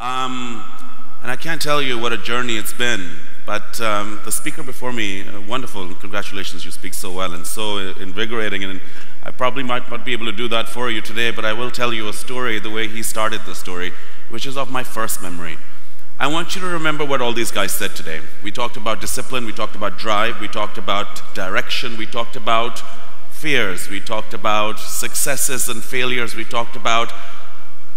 And I can't tell you what a journey it's been, but the speaker before me, wonderful, congratulations, you speak so well and so invigorating, and I probably might not be able to do that for you today, but I will tell you a story the way he started the story, which is of my first memory. I want you to remember what all these guys said today. We talked about discipline, we talked about drive, we talked about direction, we talked about fears, we talked about successes and failures, we talked about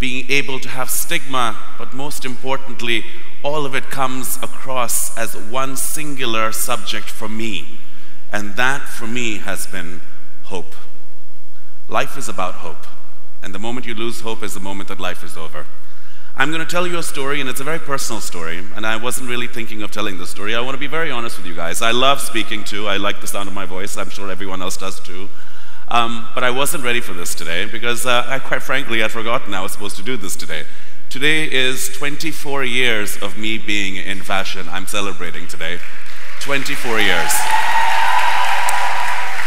being able to have stigma, but most importantly, all of it comes across as one singular subject for me, and that for me has been hope. Life is about hope, and the moment you lose hope is the moment that life is over. I'm going to tell you a story, and it's a very personal story, and I wasn't really thinking of telling this story. I want to be very honest with you guys. I love speaking too. I like the sound of my voice. I'm sure everyone else does too. But I wasn't ready for this today because quite frankly, I'd forgotten I was supposed to do this today. Today is 24 years of me being in fashion. I'm celebrating today. 24 years.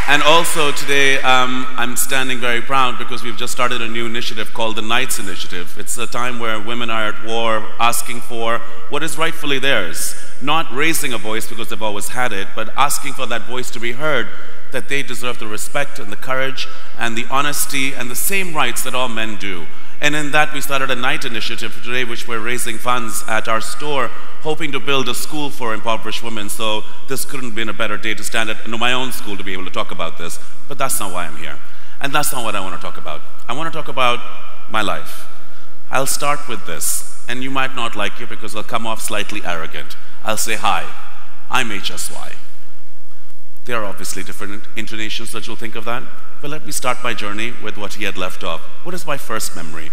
And also today, I'm standing very proud because we've just started a new initiative called the Knights Initiative. It's a time where women are at war asking for what is rightfully theirs. Not raising a voice because they've always had it, but asking for that voice to be heard, that they deserve the respect and the courage and the honesty and the same rights that all men do. And in that, we started a night initiative today, which we're raising funds at our store, hoping to build a school for impoverished women. So this couldn't have been a better day to stand at my own school to be able to talk about this. But that's not why I'm here. And that's not what I want to talk about. I want to talk about my life. I'll start with this, and you might not like it because I'll come off slightly arrogant. I'll say, hi, I'm HSY. There are obviously different intonations that you'll think of that, but let me start my journey with what he had left off. What is my first memory?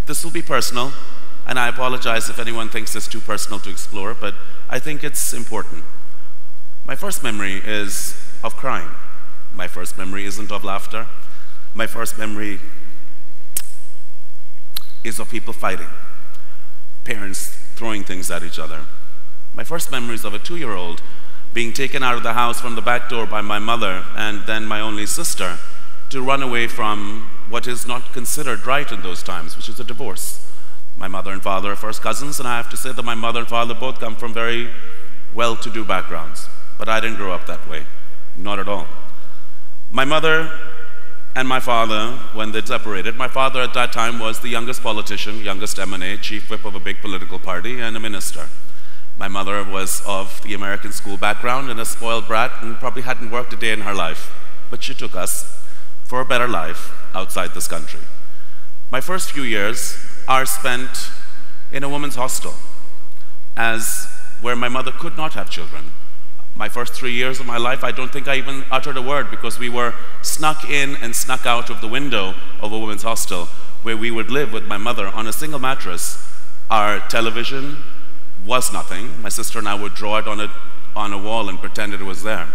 This will be personal, and I apologize if anyone thinks it's too personal to explore, but I think it's important. My first memory is of crying. My first memory isn't of laughter. My first memory is of people fighting, parents throwing things at each other. My first memory is of a 2-year-old being taken out of the house from the back door by my mother and then my only sister to run away from what is not considered right in those times, which is a divorce. My mother and father are first cousins, and I have to say that my mother and father both come from very well-to-do backgrounds, but I didn't grow up that way, not at all. My mother and my father, when they separated, my father at that time was the youngest politician, youngest M&A, chief whip of a big political party, and a minister. My mother was of the American school background and a spoiled brat and probably hadn't worked a day in her life, but she took us for a better life outside this country. My first few years are spent in a women's hostel, where my mother could not have children. My first 3 years of my life, I don't think I even uttered a word because we were snuck in and snuck out of the window of a women's hostel where we would live with my mother on a single mattress. Our television was nothing. My sister and I would draw it on a wall and pretend it was there.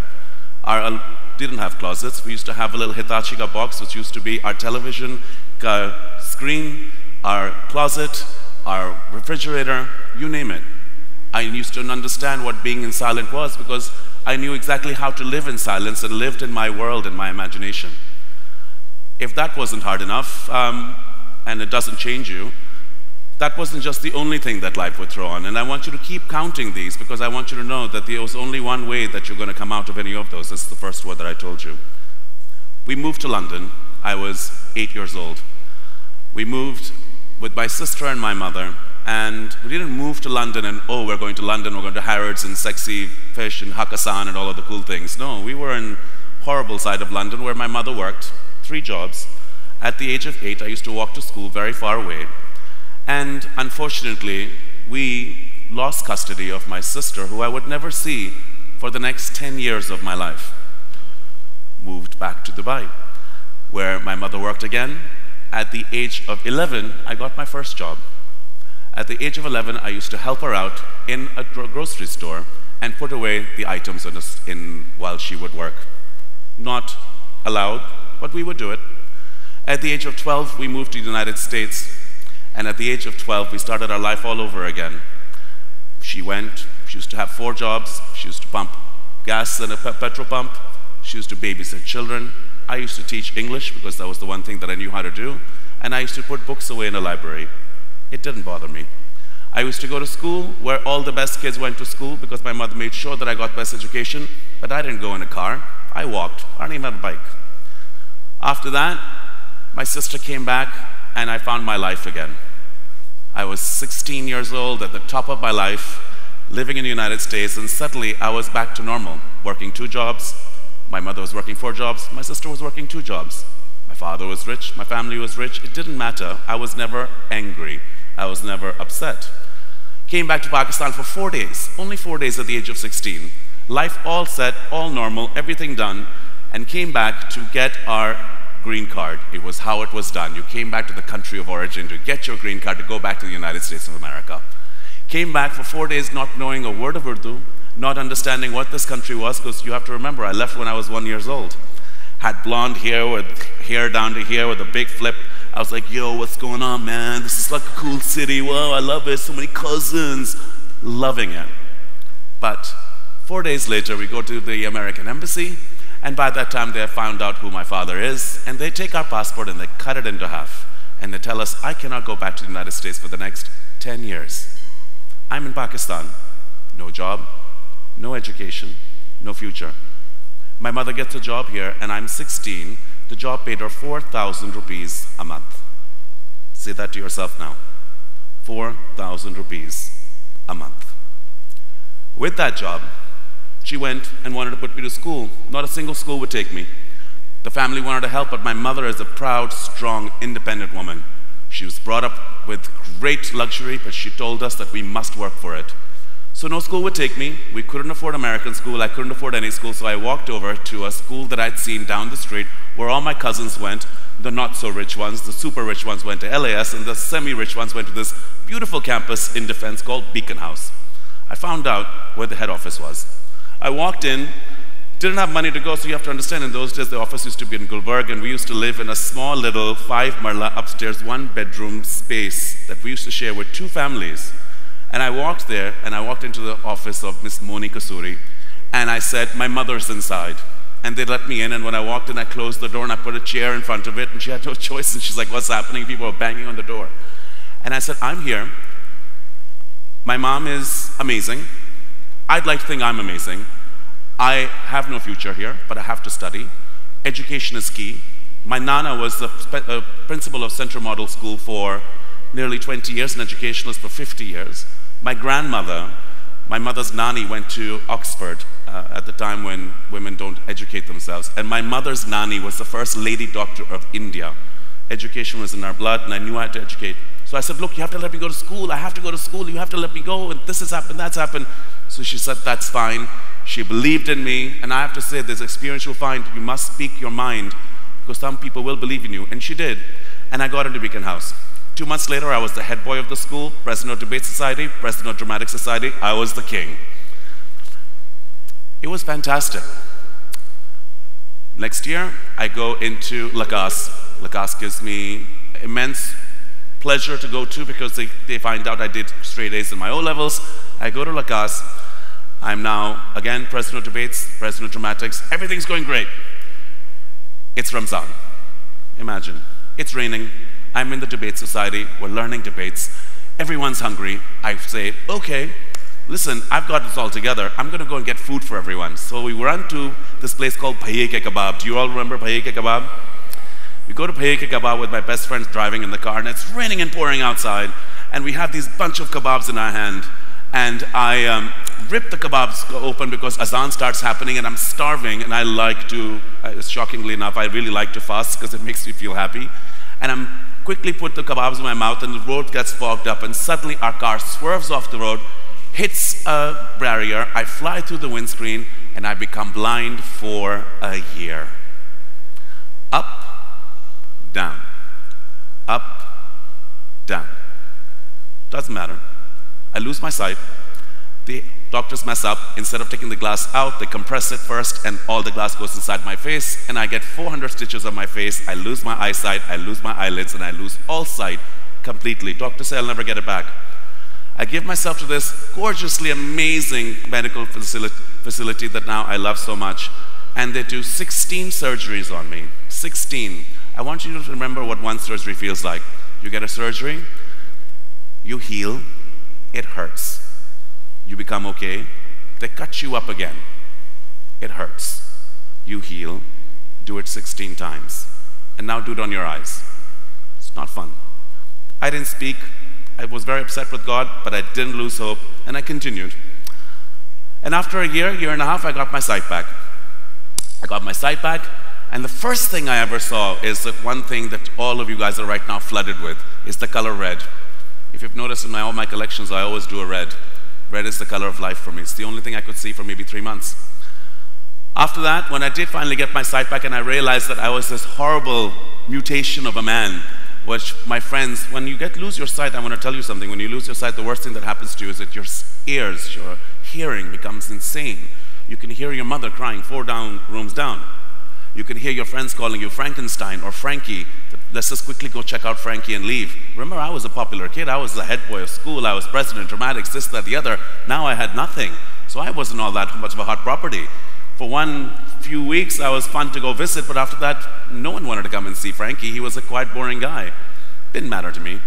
Our didn't have closets. We used to have a little Hitachi box, which used to be our television screen, our closet, our refrigerator, you name it. I used to understand what being in silence was because I knew exactly how to live in silence and lived in my world and my imagination. If that wasn't hard enough, and it doesn't change you, that wasn't just the only thing that life would throw on. And I want you to keep counting these because I want you to know that there was only one way that you're going to come out of any of those. This is the first word that I told you. We moved to London. I was 8 years old. We moved with my sister and my mother, and we didn't move to London and, oh, we're going to London, we're going to Harrods and Sexy Fish and Hassan and all of the cool things. No, we were in horrible side of London where my mother worked 3 jobs. At the age of 8, I used to walk to school very far away. And unfortunately, we lost custody of my sister, who I would never see for the next 10 years of my life. Moved back to Dubai, where my mother worked again. At the age of 11, I got my first job. At the age of 11, I used to help her out in a grocery store and put away the items while she would work. Not allowed, but we would do it. At the age of 12, we moved to the United States. And at the age of 12, we started our life all over again. She used to have 4 jobs. She used to pump gas in a petrol pump. She used to babysit children. I used to teach English because that was the one thing that I knew how to do. And I used to put books away in a library. It didn't bother me. I used to go to school where all the best kids went to school because my mother made sure that I got best education, but I didn't go in a car. I walked. I didn't even have a bike. After that, my sister came back and I found my life again. I was 16 years old at the top of my life, living in the United States, and suddenly I was back to normal, working 2 jobs. My mother was working 4 jobs. My sister was working 2 jobs. My father was rich. My family was rich. It didn't matter. I was never angry. I was never upset. Came back to Pakistan for 4 days, only 4 days at the age of 16. Life all set, all normal, everything done, and came back to get our green card. It was how it was done. You came back to the country of origin to get your green card to go back to the United States of America. Came back for 4 days not knowing a word of Urdu, not understanding what this country was, because you have to remember, I left when I was 1 year old. Had blonde hair with hair down to here with a big flip. I was like, yo, what's going on, man? This is like a cool city. Wow, I love it. So many cousins. Loving it. But 4 days later, we go to the American embassy, and by that time, they have found out who my father is, and they take our passport and they cut it into half. And they tell us, I cannot go back to the United States for the next 10 years. I'm in Pakistan. No job, no education, no future. My mother gets a job here, and I'm 16. The job paid her 4,000 rupees a month. Say that to yourself now. 4,000 rupees a month. With that job, she went and wanted to put me to school. Not a single school would take me. The family wanted to help, but my mother is a proud, strong, independent woman. She was brought up with great luxury, but she told us that we must work for it. So no school would take me. We couldn't afford American school. I couldn't afford any school, so I walked over to a school that I'd seen down the street where all my cousins went. The not-so-rich ones, the super-rich ones went to LAS, and the semi-rich ones went to this beautiful campus in Defense called Beacon House. I found out where the head office was. I walked in, didn't have money to go, so you have to understand, in those days the office used to be in Gulberg, and we used to live in a small little 5-marla upstairs, 1-bedroom space that we used to share with 2 families. And I walked there, and I walked into the office of Miss Moni Kasuri, and I said, my mother's inside. And they let me in, and when I walked in, I closed the door, and I put a chair in front of it, and she had no choice, and she's like, what's happening? People are banging on the door. And I said, I'm here. My mom is amazing. I'd like to think I'm amazing. I have no future here, but I have to study. Education is key. My Nana was the principal of Central Model School for nearly 20 years, and educationalist for 50 years. My grandmother, my mother's nanny, went to Oxford at the time when women don't educate themselves. And my mother's nanny was the first lady doctor of India. Education was in our blood, and I knew I had to educate. So I said, look, you have to let me go to school. I have to go to school. You have to let me go. And this has happened, that's happened. So she said, that's fine. She believed in me. And I have to say, this experience you'll find, you must speak your mind, because some people will believe in you. And she did. And I got into Beacon House. 2 months later, I was the head boy of the school, president of Debate Society, president of Dramatic Society. I was the king. It was fantastic. Next year, I go into Lakas. Lakas gives me immense pleasure to go to because they find out I did straight A's in my O-levels. I go to Lakas. I'm now, again, president of Debates, president of Dramatics. Everything's going great. It's Ramzan. Imagine. It's raining. I'm in the Debate Society. We're learning debates. Everyone's hungry. I say, okay, listen, I've got this all together. I'm going to go and get food for everyone. So we run to this place called Bhaiye Ke Kebab. Do you all remember Bhaiye Ke Kebab? We go to Bhaiye Ke Kebab with my best friends driving in the car, and it's raining and pouring outside. And we have these bunch of kebabs in our hand. And I rip the kebabs open because azan starts happening, and I'm starving. And I like to, shockingly enough, I really like to fast because it makes me feel happy. And I'm quickly put the kebabs in my mouth, and the road gets fogged up, and suddenly our car swerves off the road, hits a barrier. I fly through the windscreen, and I become blind for a year. Up, down, up, down. Doesn't matter. I lose my sight. The doctors mess up. Instead of taking the glass out, they compress it first, and all the glass goes inside my face, and I get 400 stitches on my face. I lose my eyesight, I lose my eyelids, and I lose all sight completely. Doctors say I'll never get it back. I give myself to this gorgeously amazing medical facility that now I love so much, and they do 16 surgeries on me. 16. I want you to remember what one surgery feels like. You get a surgery, you heal, It hurts. You become okay. They cut you up again. It hurts. You heal. Do it 16 times. And now do it on your eyes. It's not fun. I didn't speak. I was very upset with God, but I didn't lose hope, and I continued. And after a year and a half, I got my sight back. And the first thing I ever saw is that one thing that all of you guys are right now flooded with is the color red. If you've noticed in all my collections, I always do a red. Red is the color of life for me. It's the only thing I could see for maybe 3 months. After that, when I did finally get my sight back and I realized that I was this horrible mutation of a man, which my friends, when you lose your sight, I want to tell you something. When you lose your sight, the worst thing that happens to you is that your ears, your hearing becomes insane. You can hear your mother crying 4 rooms down. You can hear your friends calling you Frankenstein or Frankie. Let's just quickly go check out Frankie and leave. Remember, I was a popular kid. I was the head boy of school. I was president, dramatics, this, that, the other. Now I had nothing. So I wasn't all that much of a hot property. For one few weeks, I was fun to go visit, but after that, no one wanted to come and see Frankie. He was a quite boring guy. Didn't matter to me.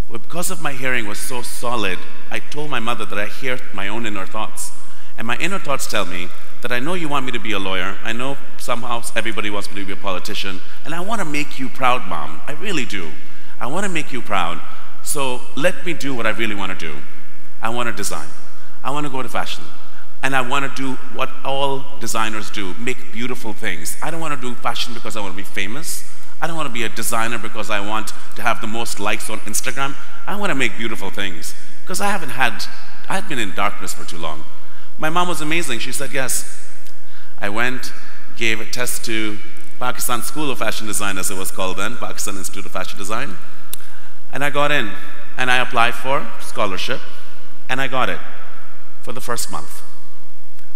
But because of my hearing was so solid, I told my mother that I hear my own inner thoughts. And my inner thoughts tell me that I know you want me to be a lawyer. I know somehow everybody wants me to be a politician. And I want to make you proud, Mom. I really do. I want to make you proud. So let me do what I really want to do. I want to design. I want to go to fashion. And I want to do what all designers do, make beautiful things. I don't want to do fashion because I want to be famous. I don't want to be a designer because I want to have the most likes on Instagram. I want to make beautiful things. Because I've been in darkness for too long. My mom was amazing. She said yes. I went, gave a test to Pakistan School of Fashion Design, as it was called then, Pakistan Institute of Fashion Design. And I got in. And I applied for scholarship. And I got it for the first month.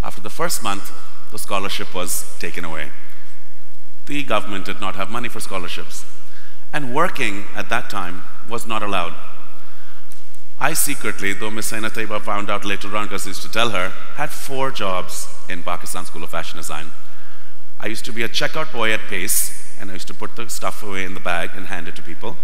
After the first month, the scholarship was taken away. The government did not have money for scholarships. And working at that time was not allowed. I secretly, though Miss Saina Taiba found out later on because I used to tell her, had 4 jobs in Pakistan School of Fashion Design. I used to be a checkout boy at Pace, and I used to put the stuff away in the bag and hand it to people.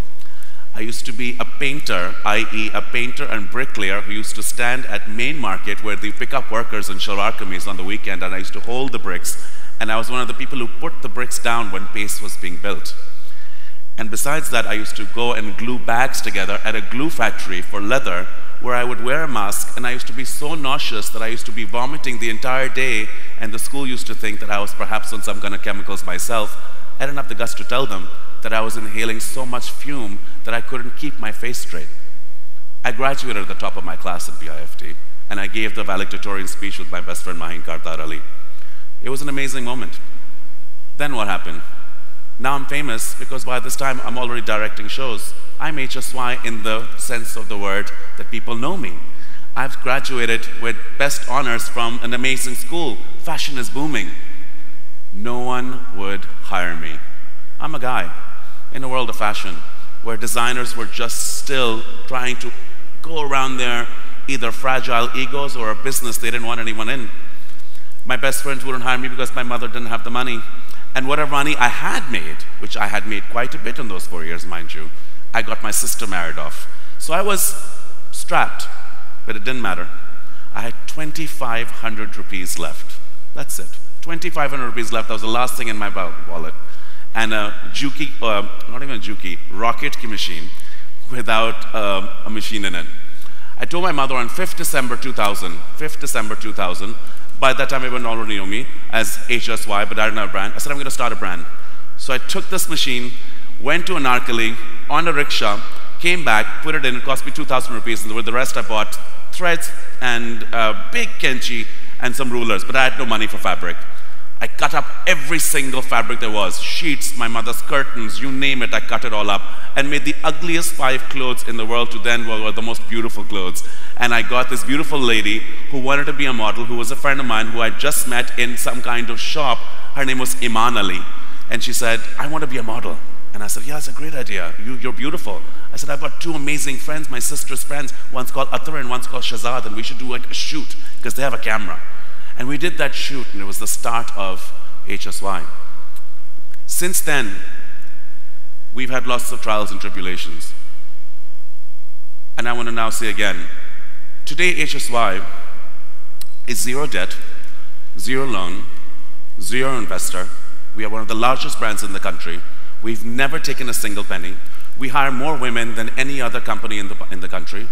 I used to be a painter, i.e. a painter and bricklayer who used to stand at Main Market where they pick up workers in Sheheryar kameez on the weekend, and I used to hold the bricks. And I was one of the people who put the bricks down when Pace was being built. And besides that, I used to go and glue bags together at a glue factory for leather where I would wear a mask, and I used to be so nauseous that I used to be vomiting the entire day, and the school used to think that I was perhaps on some kind of chemicals myself. I didn't have the guts to tell them that I was inhaling so much fume that I couldn't keep my face straight. I graduated at the top of my class at PIFD, and I gave the valedictorian speech with my best friend Mahin Kardar Ali. It was an amazing moment. Then what happened? Now I'm famous because by this time I'm already directing shows. I'm HSY in the sense of the word that people know me. I've graduated with best honors from an amazing school. Fashion is booming. No one would hire me. I'm a guy in a world of fashion where designers were just still trying to go around their either fragile egos or a business they didn't want anyone in. My best friends wouldn't hire me because my mother didn't have the money. And whatever money I had made, which I had made quite a bit in those 4 years, mind you, I got my sister married off. So I was strapped, but it didn't matter. I had 2,500 rupees left. That's it. 2,500 rupees left. That was the last thing in my wallet. And a Juki, not even a Juki, rocket ki machine without a machine in it. I told my mother on 5th December 2000, by that time everyone already knew me as HSY, but I didn't have a brand. I said, I'm going to start a brand. So I took this machine, went to Anarkali on a rickshaw, came back, put it in, it cost me 2,000 rupees, and with the rest I bought threads and big kenchi and some rulers, but I had no money for fabric. I cut up every single fabric there was, sheets, my mother's curtains, you name it, I cut it all up and made the ugliest 5 clothes in the world to then were the most beautiful clothes. And I got this beautiful lady who wanted to be a model, who was a friend of mine who I just met in some kind of shop. Her name was Iman Ali. And she said, I want to be a model. And I said, yeah, that's a great idea. You're beautiful. I said, I've got 2 amazing friends, my sister's friends. One's called Athar and one's called Shahzad, and we should do like a shoot because they have a camera. And we did that shoot, and it was the start of HSY. Since then, we've had lots of trials and tribulations. And I want to now say again, today HSY is zero debt, zero loan, zero investor. We are one of the largest brands in the country. We've never taken a single penny. We hire more women than any other company in the country.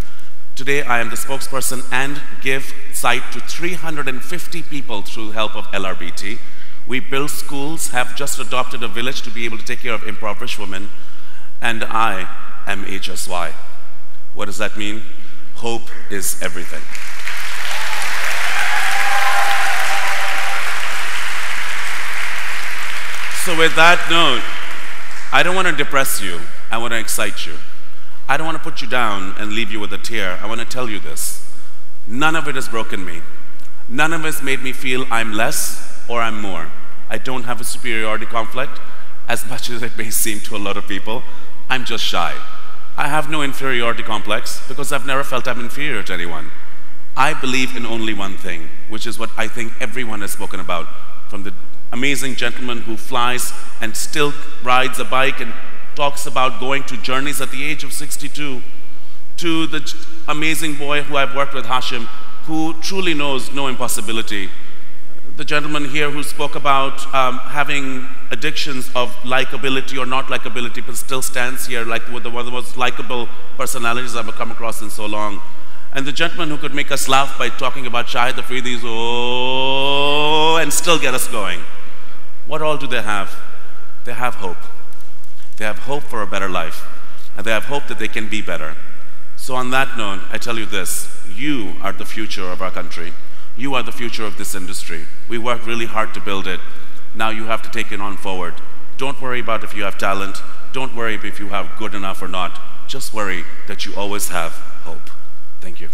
Today, I am the spokesperson and give sight to 350 people through the help of LRBT. We build schools, have just adopted a village to be able to take care of impoverished women, and I am HSY. What does that mean? Hope is everything. So with that note, I don't want to depress you. I want to excite you. I don't want to put you down and leave you with a tear. I want to tell you this. None of it has broken me. None of it has made me feel I'm less or I'm more. I don't have a superiority conflict, as much as it may seem to a lot of people. I'm just shy. I have no inferiority complex because I've never felt I'm inferior to anyone. I believe in only one thing, which is what I think everyone has spoken about, from the amazing gentleman who flies and still rides a bike and talks about going to journeys at the age of 62, to the amazing boy who I've worked with, Hashim, who truly knows no impossibility. The gentleman here who spoke about having addictions of likability or not likability, but still stands here like one of the most likable personalities I've come across in so long. And the gentleman who could make us laugh by talking about Shahid Afridi's oh, and still get us going. What all do they have? They have hope. They have hope for a better life. And they have hope that they can be better. So on that note, I tell you this, you are the future of our country. You are the future of this industry. We worked really hard to build it. Now you have to take it on forward. Don't worry about if you have talent. Don't worry if you have good enough or not. Just worry that you always have hope. Thank you.